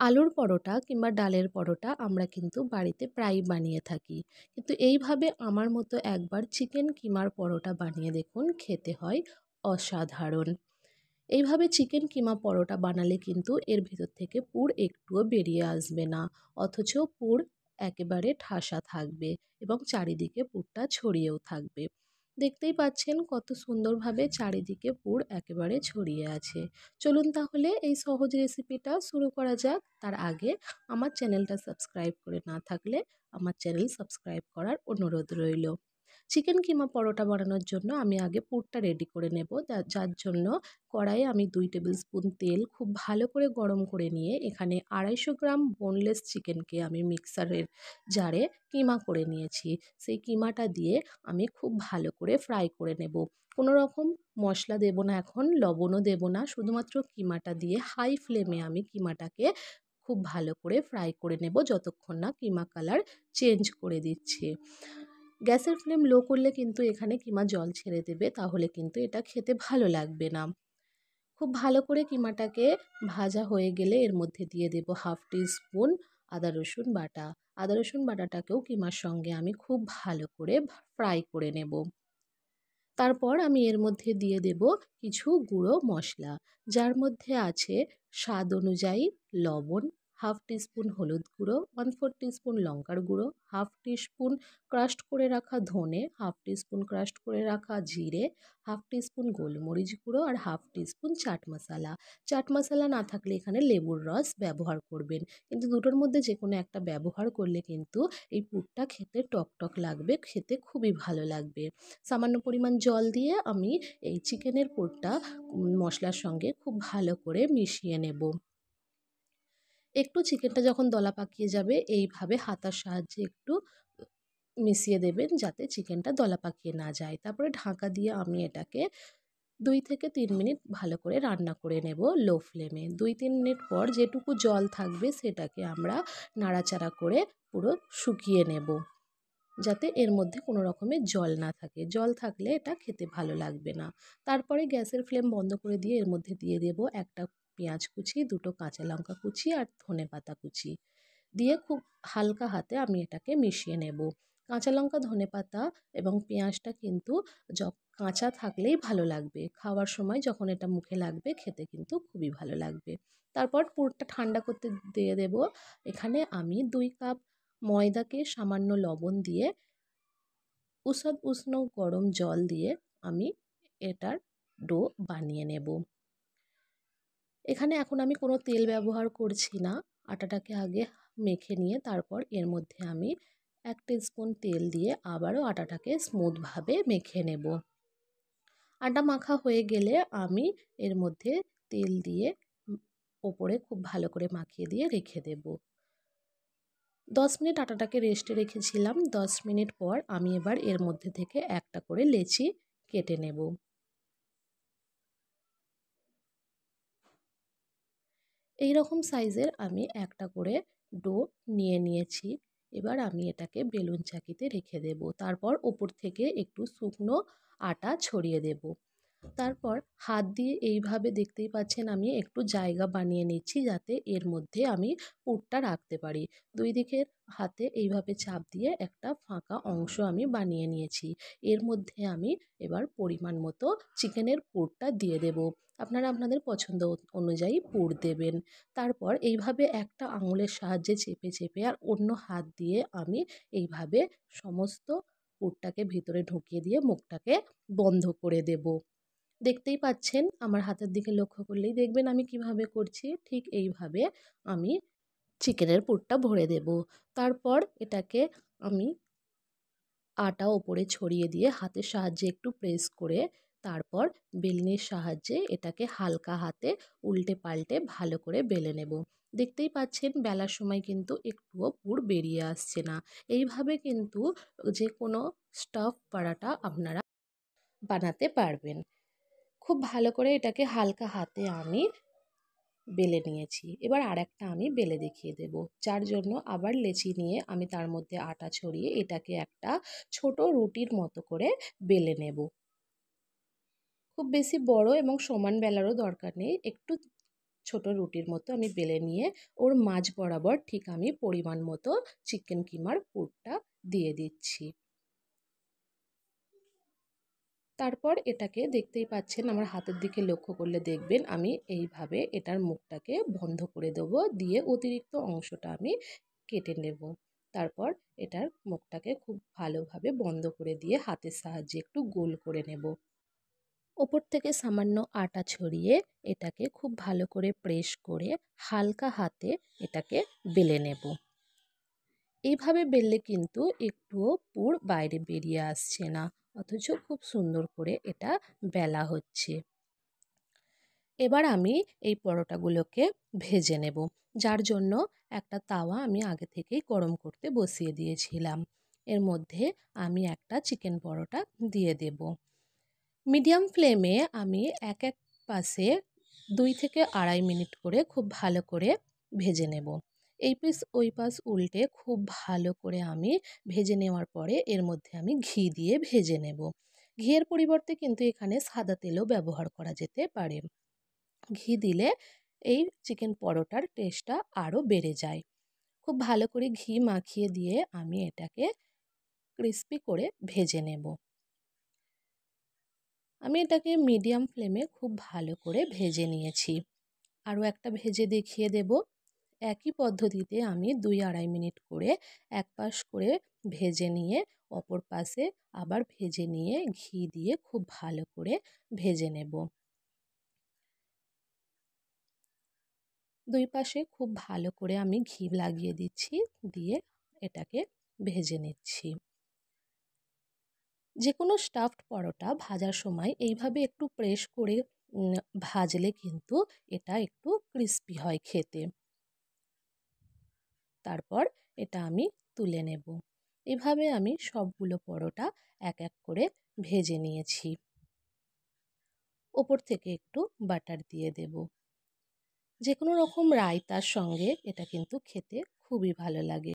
আলুর পরোটা কিংবা ডালের পরোটা আমরা কিন্তু বাড়িতে প্রায়ই বানিয়ে থাকি। কিন্তু এইভাবে আমার মতো একবার চিকেন কিমার পরোটা বানিয়ে দেখুন, খেতে হয় অসাধারণ। এইভাবে চিকেন কিমা পরোটা বানালে কিন্তু এর ভিতর থেকে পুর একটুও বেরিয়ে আসবে না, অথচ পুর একেবারে ঠাসা থাকবে এবং চারিদিকে পুরটা ছড়িয়েও থাকবে। দেখতেই পাচ্ছেন কত সুন্দরভাবে চারিদিকে পুর একেবারে ছড়িয়ে আছে। চলুন তাহলে এই সহজ রেসিপিটা শুরু করা যাক। তার আগে আমার চ্যানেলটা সাবস্ক্রাইব করে না থাকলে আমার চ্যানেল সাবস্ক্রাইব করার অনুরোধ রইল। চিকেন কিমা পরোটা বানানোর জন্য আমি আগে পুরটা রেডি করে নেব। যার জন্য কড়াইয়ে আমি 2 টেবিল স্পুন তেল খুব ভালো করে গরম করে নিয়ে এখানে 250 গ্রাম বোনলেস চিকেনকে আমি মিক্সারের জারে কিমা করে নিয়েছি। সেই কিমাটা দিয়ে আমি খুব ভালো করে ফ্রাই করে নেব। কোনো রকম মশলা দেব না, এখন লবণও দেব না, শুধুমাত্র কিমাটা দিয়ে হাই ফ্লেমে আমি কিমাটাকে খুব ভালো করে ফ্রাই করে নেব যতক্ষণ না কিমা কালার চেঞ্জ করে দিচ্ছে। গ্যাসের ফ্লেম লো করলে কিন্তু এখানে কিমা জল ছেড়ে দেবে, তাহলে কিন্তু এটা খেতে ভালো লাগবে না। খুব ভালো করে কিমাটাকে ভাজা হয়ে গেলে এর মধ্যে দিয়ে দেব 1/2 টিস্পুন আদা রসুন বাটা। আদা রসুন বাটাটাকেও কিমার সঙ্গে আমি খুব ভালো করে ফ্রাই করে নেব। তারপর আমি এর মধ্যে দিয়ে দেব কিছু গুঁড়ো মশলা, যার মধ্যে আছে স্বাদ অনুযায়ী লবণ, 1/2 টিস্পুন হলুদ গুঁড়ো, 1/4 টিস্পুন লঙ্কার গুঁড়ো, 1/2 টিস্পুন ক্রাশড করে রাখা ধনে, 1/2 টিস্পুন ক্রাশড করে রাখা জিরে, 1/2 টিস্পুন গোলমরিচ গুঁড়ো আর 1/2 টিস্পুন চাট মশলা। চাট মশলা না থাকলে এখানে লেবুর রস ব্যবহার করবেন, কিন্তু দুটোর মধ্যে যে কোনো একটা ব্যবহার করলে কিন্তু এই পুরটা খেতে টকটক লাগবে, খেতে খুবই ভালো লাগবে। সামান্য পরিমাণ জল দিয়ে আমি এই চিকেনের পুরটা মশলার সঙ্গে খুব ভালো করে মিশিয়ে নেব। একটু চিকেনটা যখন দলা পাকিয়ে যাবে এইভাবে হাতার সাহায্যে একটু মিশিয়ে দেবেন, যাতে চিকেনটা দলা পাকিয়ে না যায়। তারপরে ঢাকা দিয়ে আমি এটাকে 2 থেকে 3 মিনিট ভালো করে রান্না করে নেব লো ফ্লেমে। 2-3 মিনিট পর যেটুকু জল থাকবে সেটাকে আমরা নাড়াচাড়া করে পুরো শুকিয়ে নেব, যাতে এর মধ্যে কোনো রকমের জল না থাকে। জল থাকলে এটা খেতে ভালো লাগবে না। তারপরে গ্যাসের ফ্লেম বন্ধ করে দিয়ে এর মধ্যে দিয়ে দেব একটা পেঁয়াজ কুচি, 2টো কাঁচা লঙ্কা কুচি আর ধনেপাতা কুচি। দিয়ে খুব হালকা হাতে আমি এটাকে মিশিয়ে নেব। কাঁচা লঙ্কা, ধনেপাতা এবং পেঁয়াজটা কিন্তু কাঁচা থাকলেই ভালো লাগবে। খাওয়ার সময় যখন এটা মুখে লাগবে খেতে কিন্তু খুবই ভালো লাগবে। তারপর পুরটা ঠান্ডা করতে দিয়ে দেব। এখানে আমি 2 কাপ ময়দাকে সামান্য লবণ দিয়ে উষ্ণ গরম জল দিয়ে আমি এটার ডো বানিয়ে নেব। এখানে এখন আমি কোনো তেল ব্যবহার করছি না। আটাটাকে আগে মেখে নিয়ে তারপর এর মধ্যে আমি 1 টিস্পুন তেল দিয়ে আবারও আটাটাকে স্মুথভাবে মেখে নেব। আটা মাখা হয়ে গেলে আমি এর মধ্যে তেল দিয়ে ওপরে খুব ভালো করে মাখিয়ে দিয়ে রেখে দেব। 10 মিনিট আটাটাকে রেস্টে রেখেছিলাম। 10 মিনিট পর আমি এবার এর মধ্যে থেকে একটা করে লেচি কেটে নেব। এই রকম সাইজের আমি একটা করে ডো নিয়ে নিয়েছি। এবার আমি এটাকে বেলুন চাকিতে রেখে দেব। তারপর ওপর থেকে একটু শুকনো আটা ছড়িয়ে দেব। তারপর হাত দিয়ে এইভাবে দেখতেই পাচ্ছেন আমি একটু জায়গা বানিয়ে নিচ্ছি, যাতে এর মধ্যে আমি পুরটা রাখতে পারি। 2 দিকের হাতে এইভাবে চাপ দিয়ে একটা ফাঁকা অংশ আমি বানিয়ে নিয়েছি। এর মধ্যে আমি এবার পরিমাণ মতো চিকেনের পুরটা দিয়ে দেব। আপনারা আপনাদের পছন্দ অনুযায়ী পুর দেবেন। তারপর এইভাবে একটা আঙুলের সাহায্যে চেপে চেপে আর অন্য হাত দিয়ে আমি এইভাবে সমস্ত পুরটাকে ভিতরে ঢুকিয়ে দিয়ে মুখটাকে বন্ধ করে দেব। দেখতেই পাচ্ছেন, আমার হাতের দিকে লক্ষ্য করলেই দেখবেন আমি কিভাবে করছি। ঠিক এইভাবে আমি চিকেনের পুরটা ভরে দেব। তারপর এটাকে আমি আটা ওপরে ছড়িয়ে দিয়ে হাতের সাহায্যে একটু প্রেস করে তারপর বেলনির সাহায্যে এটাকে হালকা হাতে উল্টে পাল্টে ভালো করে বেলে নেব। দেখতেই পাচ্ছেন বেলার সময় কিন্তু একটুও পুর বেরিয়ে আসছে না। এইভাবে কিন্তু যে কোনো স্টাফ পরাটা আপনারা বানাতে পারবেন। খুব ভালো করে এটাকে হালকা হাতে আমি বেলে নিয়েছি। এবার আরেকটা আমি বেলে দেখিয়ে দেব, যার জন্য আবার লেচি নিয়ে আমি তার মধ্যে আটা ছড়িয়ে এটাকে একটা ছোট রুটির মতো করে বেলে নেব। খুব বেশি বড় এবং সমান বেলারও দরকার নেই, একটু ছোট রুটির মতো আমি বেলে নিয়ে ওর মাঝ বরাবর ঠিক আমি পরিমাণ মতো চিকেন কিমার পুরটা দিয়ে দিচ্ছি। তারপর এটাকে দেখতেই পাচ্ছেন, আমার হাতের দিকে লক্ষ্য করলে দেখবেন আমি এইভাবে এটার মুখটাকে বন্ধ করে দেবো, দিয়ে অতিরিক্ত অংশটা আমি কেটে নেব। তারপর এটার মুখটাকে খুব ভালোভাবে বন্ধ করে দিয়ে হাতের সাহায্যে একটু গোল করে নেব। ওপর থেকে সামান্য আটা ছড়িয়ে এটাকে খুব ভালো করে প্রেস করে হালকা হাতে এটাকে বেলে নেব। এইভাবে বেললে কিন্তু একটুও পুর বাইরে বেরিয়ে আসছে না, অথচ খুব সুন্দর করে এটা বেলা হচ্ছে। এবার আমি এই পরোটাগুলোকে ভেজে নেব, যার জন্য একটা তাওয়া আমি আগে থেকেই গরম করতে বসিয়ে দিয়েছিলাম। এর মধ্যে আমি একটা চিকেন পরোটা দিয়ে দেব। মিডিয়াম ফ্লেমে আমি এক পাশে 2 থেকে আড়াই মিনিট করে খুব ভালো করে ভেজে নেব। এই পিস ওই পাশ উল্টে খুব ভালো করে আমি ভেজে নেওয়ার পরে এর মধ্যে আমি ঘি দিয়ে ভেজে নেব। ঘিয়ের পরিবর্তে কিন্তু এখানে সাদা তেলও ব্যবহার করা যেতে পারে। ঘি দিলে এই চিকেন পরোটার টেস্টটা আরও বেড়ে যায়। খুব ভালো করে ঘি মাখিয়ে দিয়ে আমি এটাকে ক্রিস্পি করে ভেজে নেব। আমি এটাকে মিডিয়াম ফ্লেমে খুব ভালো করে ভেজে নিয়েছি। আরও একটা ভেজে দেখিয়ে দেব। একই পদ্ধতিতে আমি 2-2.5 মিনিট করে এক পাশ করে ভেজে নিয়ে অপর পাশে আবার ভেজে নিয়ে ঘি দিয়ে খুব ভালো করে ভেজে নেব। দুই পাশে খুব ভালো করে আমি ঘি লাগিয়ে দিচ্ছি, দিয়ে এটাকে ভেজে নিচ্ছি। যে কোনো স্টাফড পরোটা ভাজার সময় এইভাবে একটু প্রেস করে ভাজলে কিন্তু এটা একটু ক্রিস্পি হয় খেতে। তারপর এটা আমি তুলে নেব। এভাবে আমি সবগুলো পরোটা এক এক করে ভেজে নিয়েছি। ওপর থেকে একটু বাটার দিয়ে দেব। যে কোনো রকম রায়তার সঙ্গে এটা কিন্তু খেতে খুবই ভালো লাগে।